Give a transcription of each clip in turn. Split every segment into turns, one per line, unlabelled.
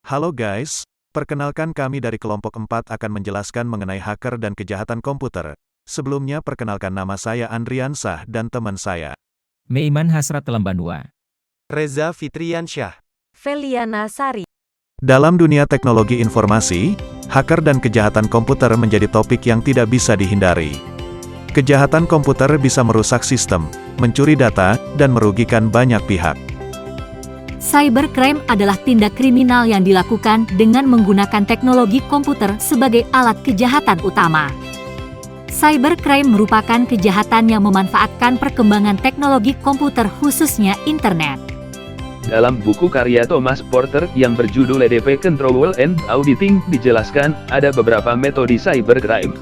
Halo guys, perkenalkan kami dari kelompok 4 akan menjelaskan mengenai hacker dan kejahatan komputer. Sebelumnya perkenalkan nama saya Andriansah dan teman saya.
Meiman Hasrat Lembanua.
Reza Fitriansyah.
Feliana Sari.
Dalam dunia teknologi informasi, hacker dan kejahatan komputer menjadi topik yang tidak bisa dihindari. Kejahatan komputer bisa merusak sistem, mencuri data, dan merugikan banyak pihak.
Cybercrime adalah tindak kriminal yang dilakukan dengan menggunakan teknologi komputer sebagai alat kejahatan utama. Cybercrime merupakan kejahatan yang memanfaatkan perkembangan teknologi komputer khususnya internet.
Dalam buku karya Thomas Porter yang berjudul EDP Control and Auditing dijelaskan, ada beberapa metode cybercrime.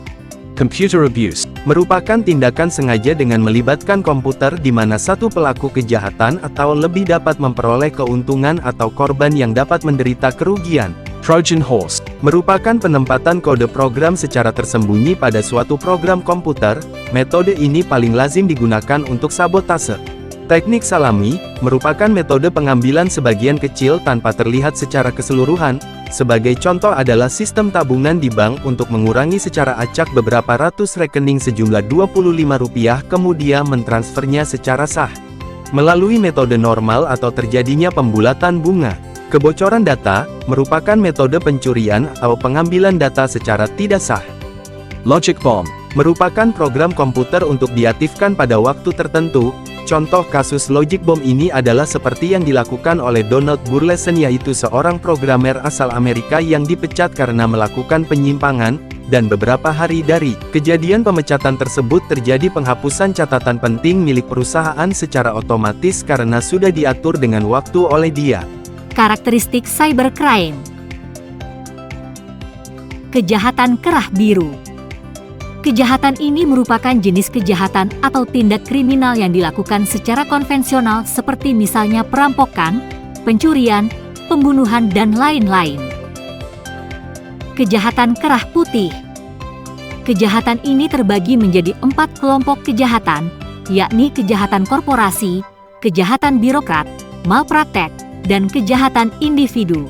Computer abuse merupakan tindakan sengaja dengan melibatkan komputer di mana satu pelaku kejahatan atau lebih dapat memperoleh keuntungan atau korban yang dapat menderita kerugian. Trojan horse merupakan penempatan kode program secara tersembunyi pada suatu program komputer. Metode ini paling lazim digunakan untuk sabotase. Teknik salami merupakan metode pengambilan sebagian kecil tanpa terlihat secara keseluruhan. Sebagai contoh adalah sistem tabungan di bank untuk mengurangi secara acak beberapa ratus rekening sejumlah Rp25 kemudian mentransfernya secara sah. Melalui metode normal atau terjadinya pembulatan bunga. Kebocoran data merupakan metode pencurian atau pengambilan data secara tidak sah. Logic bomb merupakan program komputer untuk diaktifkan pada waktu tertentu. Contoh kasus logic bomb ini adalah seperti yang dilakukan oleh Donald Burleson, yaitu seorang programmer asal Amerika yang dipecat karena melakukan penyimpangan, dan beberapa hari dari kejadian pemecatan tersebut terjadi penghapusan catatan penting milik perusahaan secara otomatis karena sudah diatur dengan waktu oleh dia.
Karakteristik cybercrime. Kejahatan kerah biru. Kejahatan ini merupakan jenis kejahatan atau tindak kriminal yang dilakukan secara konvensional seperti misalnya perampokan, pencurian, pembunuhan, dan lain-lain. Kejahatan kerah putih. Kejahatan ini terbagi menjadi 4 kelompok kejahatan, yakni kejahatan korporasi, kejahatan birokrat, malpraktek, dan kejahatan individu.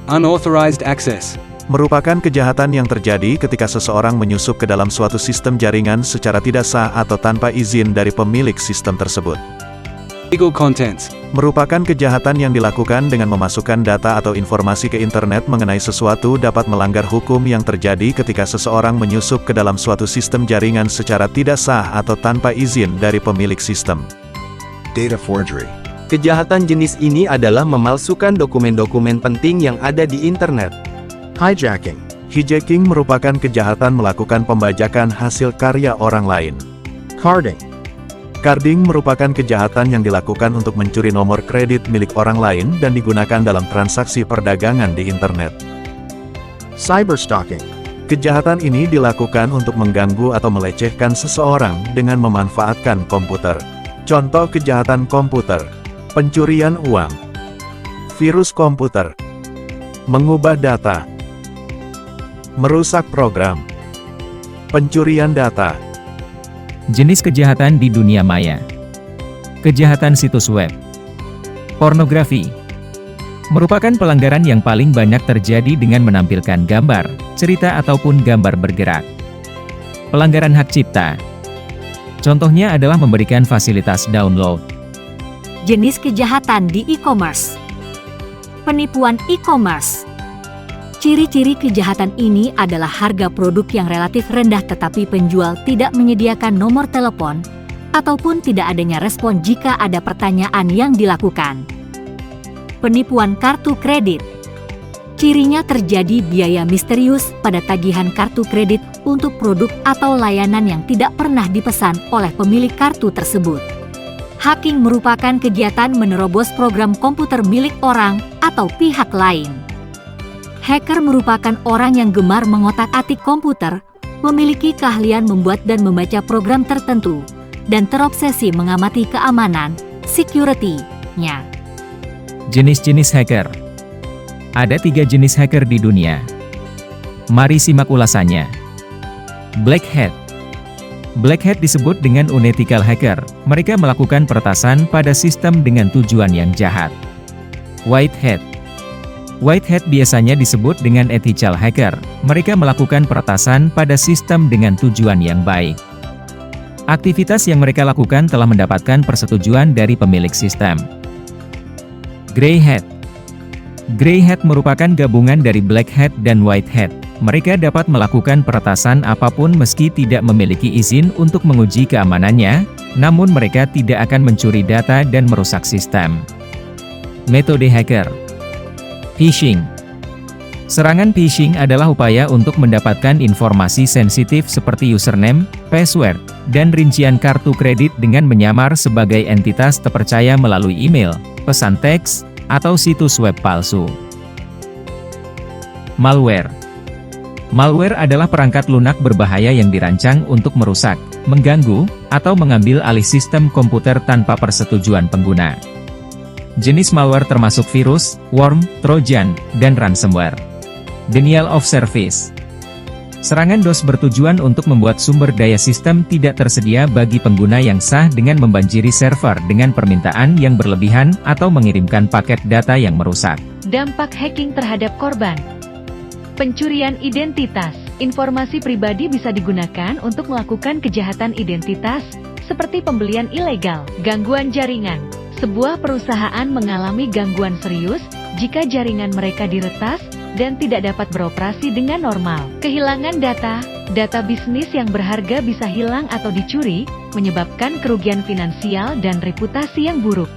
Unauthorized access
Merupakan kejahatan yang terjadi ketika seseorang menyusup ke dalam suatu sistem jaringan secara tidak sah atau tanpa izin dari pemilik sistem tersebut.
Illegal contents
Merupakan kejahatan yang dilakukan dengan memasukkan data atau informasi ke internet mengenai sesuatu dapat melanggar hukum yang terjadi ketika seseorang menyusup ke dalam suatu sistem jaringan secara tidak sah atau tanpa izin dari pemilik sistem.
Data forgery
Kejahatan jenis ini adalah memalsukan dokumen-dokumen penting yang ada di internet.
Hijacking
Hijacking merupakan kejahatan melakukan pembajakan hasil karya orang lain.
Carding
Carding merupakan kejahatan yang dilakukan untuk mencuri nomor kredit milik orang lain dan digunakan dalam transaksi perdagangan di internet.
Cyberstalking
Kejahatan ini dilakukan untuk mengganggu atau melecehkan seseorang dengan memanfaatkan komputer. Contoh kejahatan komputer: pencurian uang, virus komputer, mengubah data, merusak program, pencurian data.
Jenis kejahatan di dunia maya. Kejahatan situs web. Pornografi merupakan pelanggaran yang paling banyak terjadi dengan menampilkan gambar, cerita ataupun gambar bergerak. Pelanggaran hak cipta. Contohnya adalah memberikan fasilitas download.
Jenis kejahatan di e-commerce. Penipuan e-commerce. Ciri-ciri kejahatan ini adalah harga produk yang relatif rendah tetapi penjual tidak menyediakan nomor telepon, ataupun tidak adanya respon jika ada pertanyaan yang dilakukan. Penipuan kartu kredit. Cirinya terjadi biaya misterius pada tagihan kartu kredit untuk produk atau layanan yang tidak pernah dipesan oleh pemilik kartu tersebut. Hacking merupakan kegiatan menerobos program komputer milik orang atau pihak lain. Hacker merupakan orang yang gemar mengotak-atik komputer, memiliki keahlian membuat dan membaca program tertentu, dan terobsesi mengamati keamanan, security-nya.
Jenis-jenis hacker. Ada 3 jenis hacker di dunia. Mari simak ulasannya. Black Hat. Black Hat disebut dengan unethical hacker. Mereka melakukan peretasan pada sistem dengan tujuan yang jahat. White Hat White hat biasanya disebut dengan ethical hacker. Mereka melakukan peretasan pada sistem dengan tujuan yang baik. Aktivitas yang mereka lakukan telah mendapatkan persetujuan dari pemilik sistem. Grey hat. Grey hat merupakan gabungan dari black hat dan white hat. Mereka dapat melakukan peretasan apapun meski tidak memiliki izin untuk menguji keamanannya, namun mereka tidak akan mencuri data dan merusak sistem. Metode hacker. Phishing. Serangan phishing adalah upaya untuk mendapatkan informasi sensitif seperti username, password, dan rincian kartu kredit dengan menyamar sebagai entitas terpercaya melalui email, pesan teks, atau situs web palsu. Malware. Malware adalah perangkat lunak berbahaya yang dirancang untuk merusak, mengganggu, atau mengambil alih sistem komputer tanpa persetujuan pengguna. Jenis malware termasuk virus, worm, trojan, dan ransomware. Denial of service. Serangan DOS bertujuan untuk membuat sumber daya sistem tidak tersedia bagi pengguna yang sah dengan membanjiri server dengan permintaan yang berlebihan atau mengirimkan paket data yang merusak.
Dampak hacking terhadap korban. Pencurian identitas. Informasi pribadi bisa digunakan untuk melakukan kejahatan identitas, seperti pembelian ilegal, gangguan jaringan. Sebuah perusahaan mengalami gangguan serius jika jaringan mereka diretas dan tidak dapat beroperasi dengan normal. Kehilangan data bisnis yang berharga bisa hilang atau dicuri, menyebabkan kerugian finansial dan reputasi yang buruk.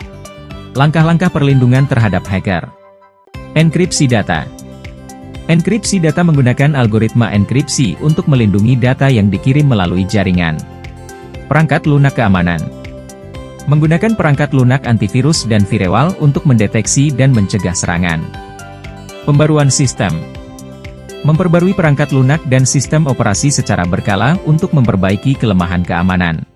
Langkah-langkah perlindungan terhadap hacker. Enkripsi data. Enkripsi data menggunakan algoritma enkripsi untuk melindungi data yang dikirim melalui jaringan. Perangkat lunak keamanan. Menggunakan perangkat lunak antivirus dan firewall untuk mendeteksi dan mencegah serangan. Pembaruan sistem. Memperbarui perangkat lunak dan sistem operasi secara berkala untuk memperbaiki kelemahan keamanan.